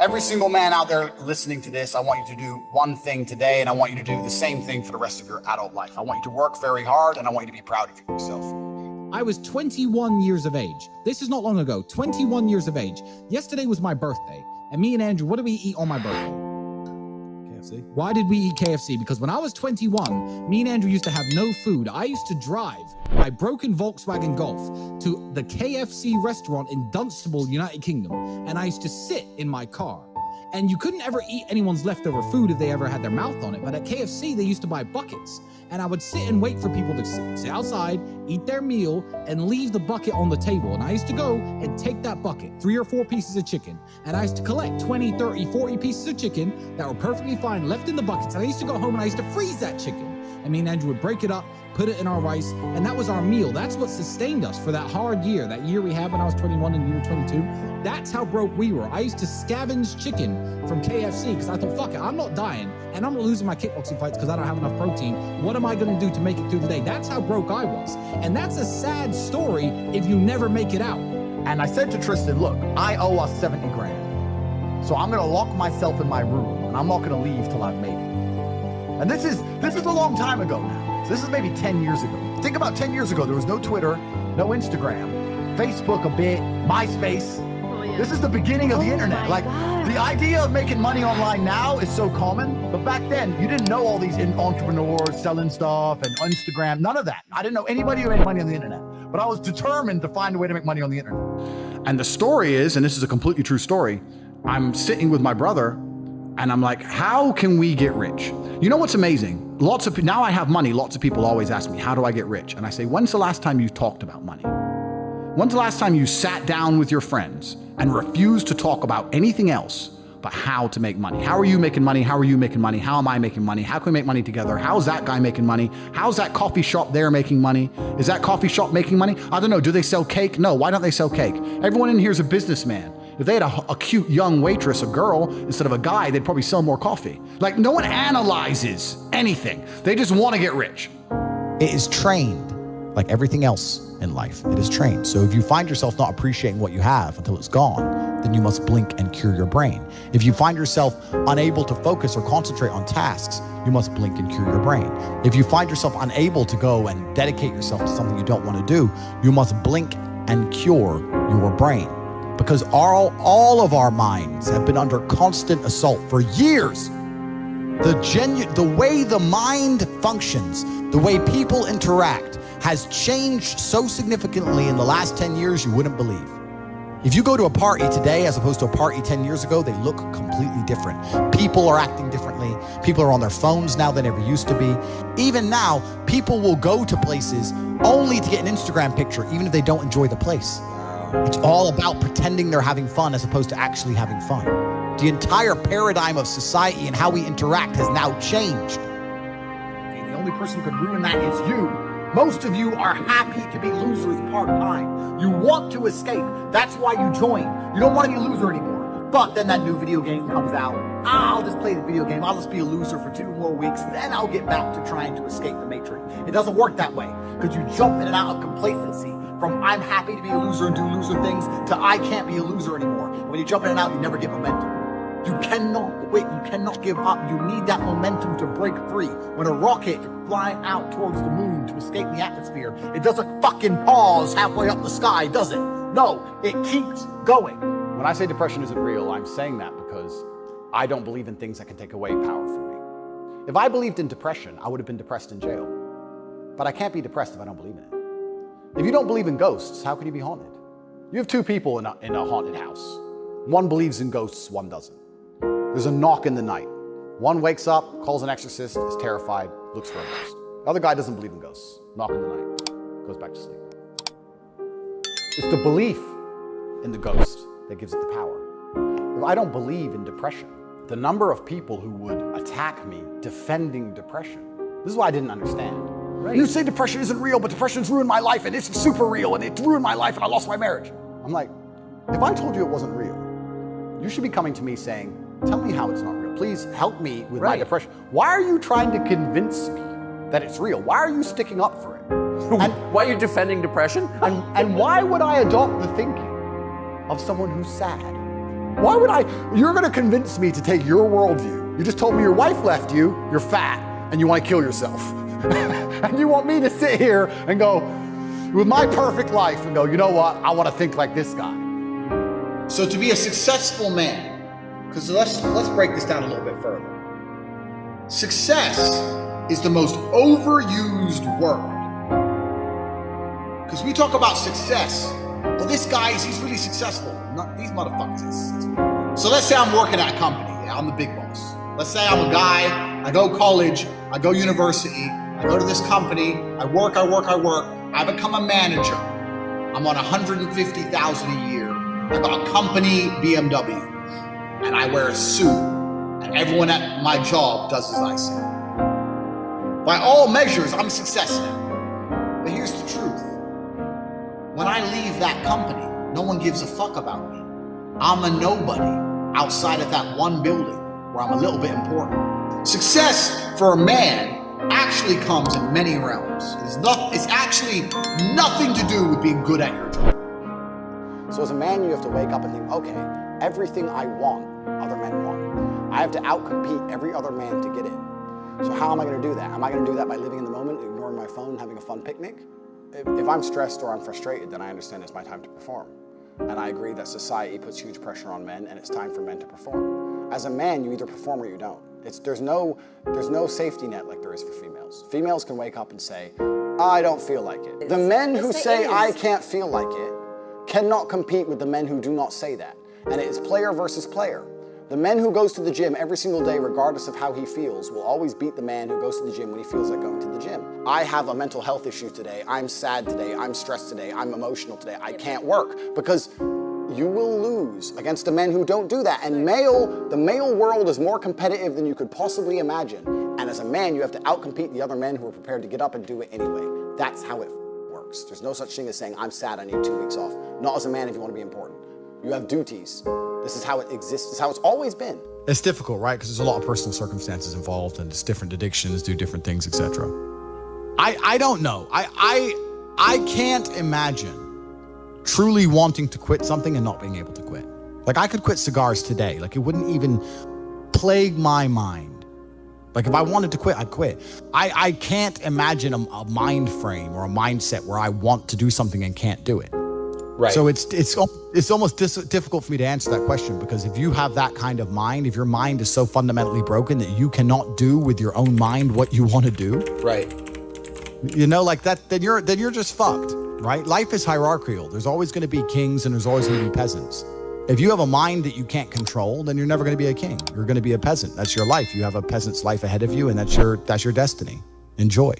Every single man out there listening to this, I want you to do one thing today, and I want you to do the same thing for the rest of your adult life. I want you to work very hard, and I want you to be proud of yourself. I was 21 years of age. This is not long ago, 21 years of age. Yesterday was my birthday, and me and Andrew, what did we eat on my birthday? KFC. Why did we eat KFC? Because when I was 21, me and Andrew used to have no food. I used to drive my broken Volkswagen Golf to the KFC restaurant in Dunstable, United Kingdom, and I used to sit in my car. And you couldn't ever eat anyone's leftover food if they ever had their mouth on it. But at KFC, they used to buy buckets. And I would sit and wait for people to sit outside, eat their meal, and leave the bucket on the table. And I used to go and take that bucket, 3 or 4 pieces of chicken. And I used to collect 20, 30, 40 pieces of chicken that were perfectly fine left in the buckets. And I used to go home and I used to freeze that chicken. And me and Andrew would break it up, put it in our rice, and that was our meal. That's what sustained us for that hard year, that year we had when I was 21 and you were 22. That's how broke we were. I used to scavenge chicken from KFC because I thought, fuck it, I'm not dying, and I'm not losing my kickboxing fights because I don't have enough protein. What am I gonna do to make it through the day? That's how broke I was. And that's a sad story if you never make it out. And I said to Tristan, look, I owe us 70 grand. So I'm gonna lock myself in my room and I'm not gonna leave till I've made it. And this is a long time ago now. So this is maybe 10 years ago. Think about 10 years ago, there was no Twitter, no Instagram, Facebook a bit, MySpace. Oh, yeah. This is the beginning of the internet. Like, the idea of making money online now is so common, but back then you didn't know all these entrepreneurs selling stuff and Instagram, none of that. I didn't know anybody who made money on the internet, but I was determined to find a way to make money on the internet. And the story is, and this is a completely true story, I'm sitting with my brother and I'm like, how can we get rich? You know what's amazing? Now I have money, lots of people always ask me, how do I get rich? And I say, when's the last time you talked about money? When's the last time you sat down with your friends and refused to talk about anything else but how to make money? How are you making money? How are you making money? How am I making money? How can we make money together? How's that guy making money? How's that coffee shop there making money? Is that coffee shop making money? I don't know. Do they sell cake? No. Why don't they sell cake? Everyone in here is a businessman. If they had a cute young waitress, a girl, instead of a guy, they'd probably sell more coffee. Like, no one analyzes anything. They just want to get rich. It is trained like everything else in life. It is trained. So if you find yourself not appreciating what you have until it's gone, then you must blink and cure your brain. If you find yourself unable to focus or concentrate on tasks, you must blink and cure your brain. If you find yourself unable to go and dedicate yourself to something you don't want to do, you must blink and cure your brain. Because all of our minds have been under constant assault for years. The way the mind functions, the way people interact, has changed so significantly in the last 10 years you wouldn't believe. If you go to a party today as opposed to a party 10 years ago, they look completely different. People are acting differently. People are on their phones now than ever used to be. Even now, people will go to places only to get an Instagram picture, even if they don't enjoy the place. It's all about pretending they're having fun as opposed to actually having fun. The entire paradigm of society and how we interact has now changed. The only person who could ruin that is you. Most of you are happy to be losers part-time. You want to escape. That's why you join. You don't want to be a loser anymore. But then that new video game comes out. I'll just play the video game. I'll just be a loser for 2 more weeks. Then I'll get back to trying to escape the matrix. It doesn't work that way because you jump in and out of complacency. From I'm happy to be a loser and do loser things to I can't be a loser anymore. When you jump in and out, you never get momentum. You cannot quit. You cannot give up. You need that momentum to break free. When a rocket is flying out towards the moon to escape the atmosphere, it doesn't fucking pause halfway up the sky, does it? No, it keeps going. When I say depression isn't real, I'm saying that because I don't believe in things that can take away power from me. If I believed in depression, I would have been depressed in jail. But I can't be depressed if I don't believe in it. If you don't believe in ghosts, how can you be haunted? You have 2 people in a haunted house. One believes in ghosts, one doesn't. There's a knock in the night. One wakes up, calls an exorcist, is terrified, looks for a ghost. The other guy doesn't believe in ghosts. Knock in the night, goes back to sleep. It's the belief in the ghost that gives it the power. If I don't believe in depression, the number of people who would attack me defending depression, this is why I didn't understand. Right. You say depression isn't real, but depression's ruined my life and it's super real and it ruined my life and I lost my marriage. I'm like, if I told you it wasn't real, you should be coming to me saying, tell me how it's not real. Please help me with my depression. Why are you trying to convince me that it's real? Why are you sticking up for it? And why are you defending depression? And why would I adopt the thinking of someone who's sad? Why would I? You're gonna convince me to take your worldview. You just told me your wife left you, you're fat, and you wanna kill yourself. And you want me to sit here and go, with my perfect life, and go, you know what, I wanna think like this guy. So to be a successful man, because let's break this down a little bit further. Success is the most overused word. Because we talk about success. Well, this guy, he's really successful. Not these motherfuckers are successful. So let's say I'm working at a company. Yeah, I'm the big boss. Let's say I'm a guy, I go college, I go university, I go to this company, I work. I become a manager. I'm on $150,000 a year. I got a company BMW, and I wear a suit, and everyone at my job does as I say. By all measures, I'm a success now. But here's the truth. When I leave that company, no one gives a fuck about me. I'm a nobody outside of that one building where I'm a little bit important. Success for a man actually comes in many realms. It's actually nothing to do with being good at your job. So as a man, you have to wake up and think, okay, everything I want, other men want. I have to outcompete every other man to get it. So how am I gonna do that? Am I gonna do that by living in the moment, ignoring my phone, having a fun picnic? If I'm stressed or I'm frustrated, then I understand it's my time to perform. And I agree that society puts huge pressure on men, and it's time for men to perform. As a man, you either perform or you don't. There's no safety net like there is for females. Females can wake up and say, I don't feel like it. The men who say, I can't feel like it, cannot compete with the men who do not say that. And it is player versus player. The man who goes to the gym every single day, regardless of how he feels, will always beat the man who goes to the gym when he feels like going to the gym. I have a mental health issue today. I'm sad today. I'm stressed today. I'm emotional today. I can't work, because you will lose against the men who don't do that. And the male world is more competitive than you could possibly imagine. And as a man, you have to outcompete the other men who are prepared to get up and do it anyway. That's how it works. There's no such thing as saying, I'm sad, I need 2 weeks off. Not as a man if you want to be important. You have duties. This is how it exists. This is how it's always been. It's difficult, right? Because there's a lot of personal circumstances involved, and it's different addictions, do different things, etc. I don't know. I can't imagine truly wanting to quit something and not being able to quit. Like, I could quit cigars today. Like, it wouldn't even plague my mind. Like, if I wanted to quit, I'd quit. I can't imagine a mind frame or a mindset where I want to do something and can't do it. Right. So it's almost difficult for me to answer that question, because if you have that kind of mind, if your mind is so fundamentally broken that you cannot do with your own mind what you want to do, right? You know, like that, then you're just fucked, right? Life is hierarchical. There's always going to be kings and there's always going to be peasants. If you have a mind that you can't control, then you're never going to be a king. You're going to be a peasant. That's your life. You have a peasant's life ahead of you, and that's your destiny. Enjoy.